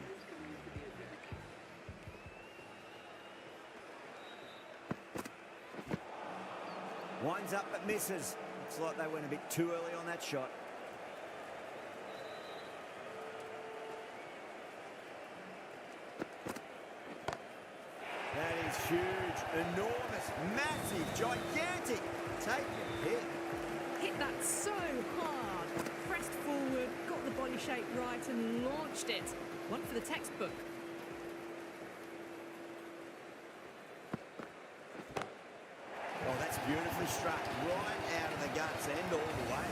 Winds up but misses. Looks like they went a bit too early on that shot. That is huge, enormous, massive, gigantic. Take your pick. Hit that so hard. Pressed forward, got the body shape right and launched it. One for the textbook. Oh, that's beautifully struck. Right out of the guts and all the way.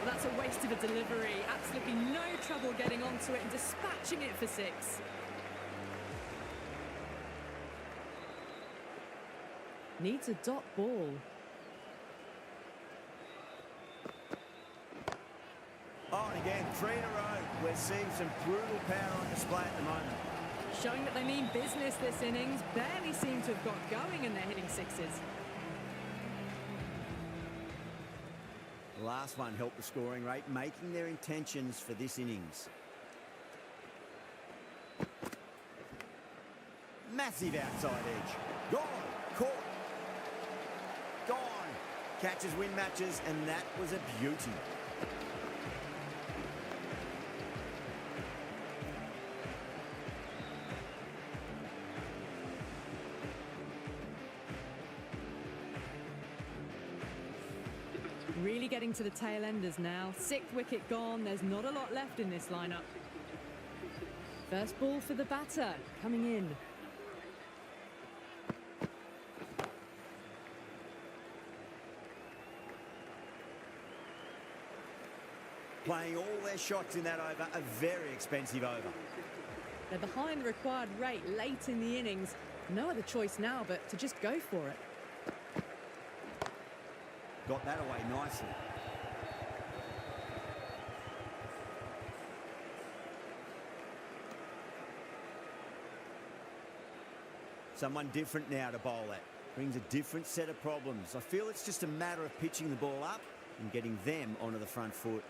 Well, that's a waste of a delivery. Absolutely no trouble getting onto it and dispatching it for 6. Needs a dot ball. Oh, and again, 3 in a row. We're seeing some brutal power on display at the moment. Showing that they mean business this innings. Barely seem to have got going and they're hitting 6s. The last one helped the scoring rate, making their intentions for this innings. Massive outside edge. Gone. Caught. Gone. Catches win matches, and that was a beauty. Really getting to the tail enders now. 6th wicket gone. There's not a lot left in this lineup. First ball for the batter coming in. Playing all their shots in that over, a very expensive over. They're behind the required rate late in the innings. No other choice now but to just go for it. Got that away nicely. Someone different now to bowl at. Brings a different set of problems. I feel it's just a matter of pitching the ball up and getting them onto the front foot.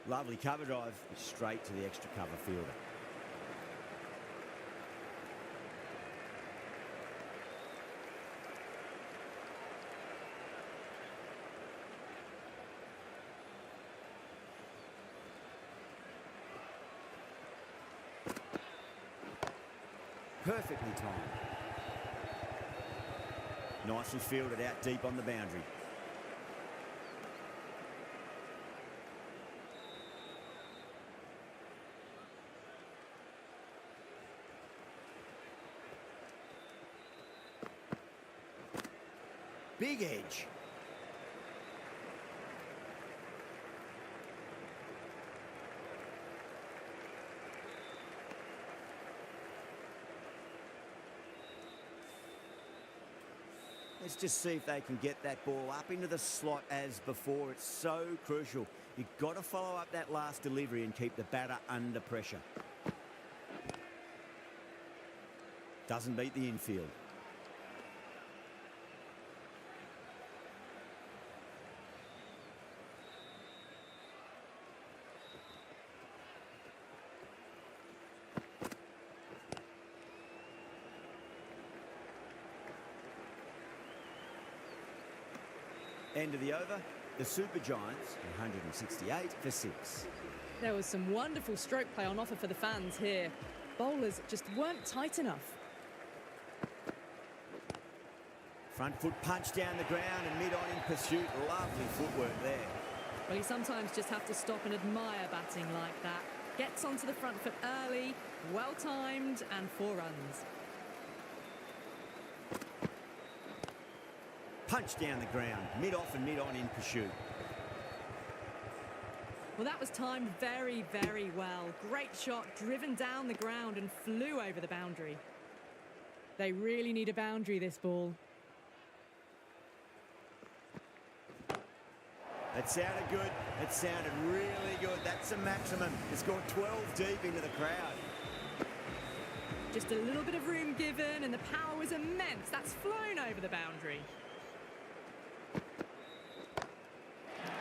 Lovely cover drive, straight to the extra cover fielder. Perfectly timed. Nicely fielded out deep on the boundary. Big edge. Let's just see if they can get that ball up into the slot as before. It's so crucial. You've got to follow up that last delivery and keep the batter under pressure. Doesn't beat the infield. End of the over, the Super Giants, 168 for 6. There was some wonderful stroke play on offer for the fans here. Bowlers just weren't tight enough. Front foot punch down the ground and mid-on in pursuit. Lovely footwork there. Well, you sometimes just have to stop and admire batting like that. Gets onto the front foot early, well-timed, and 4 runs. Punch down the ground, mid-off and mid-on in pursuit. Well, that was timed very, very well. Great shot, driven down the ground and flew over the boundary. They really need a boundary, this ball. That sounded good. It sounded really good. That's a maximum. It's gone 12 deep into the crowd. Just a little bit of room given and the power was immense. That's flown over the boundary.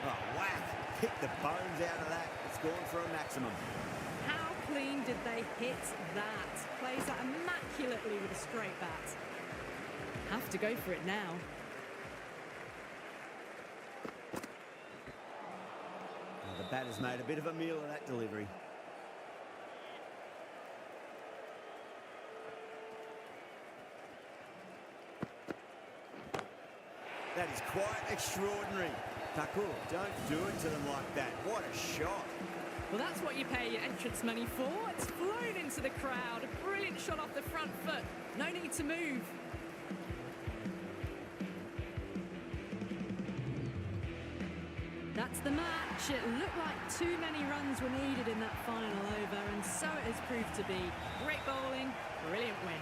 Oh, whack. Pick the bones out of that. It's gone for a maximum. How clean did they hit that? Plays that immaculately with a straight bat. Have to go for it now. Oh, the batter's made a bit of a meal of that delivery. That is quite extraordinary. Thakur, don't do it to them like that. What a shot. Well, that's what you pay your entrance money for. It's flown into the crowd. A brilliant shot off the front foot. No need to move. That's the match. It looked like too many runs were needed in that final over, and so it has proved to be. Great bowling, brilliant win.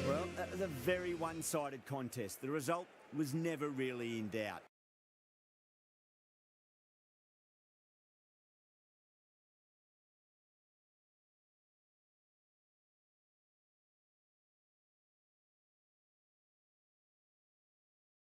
Well, that was a very one-sided contest. The result was never really in doubt.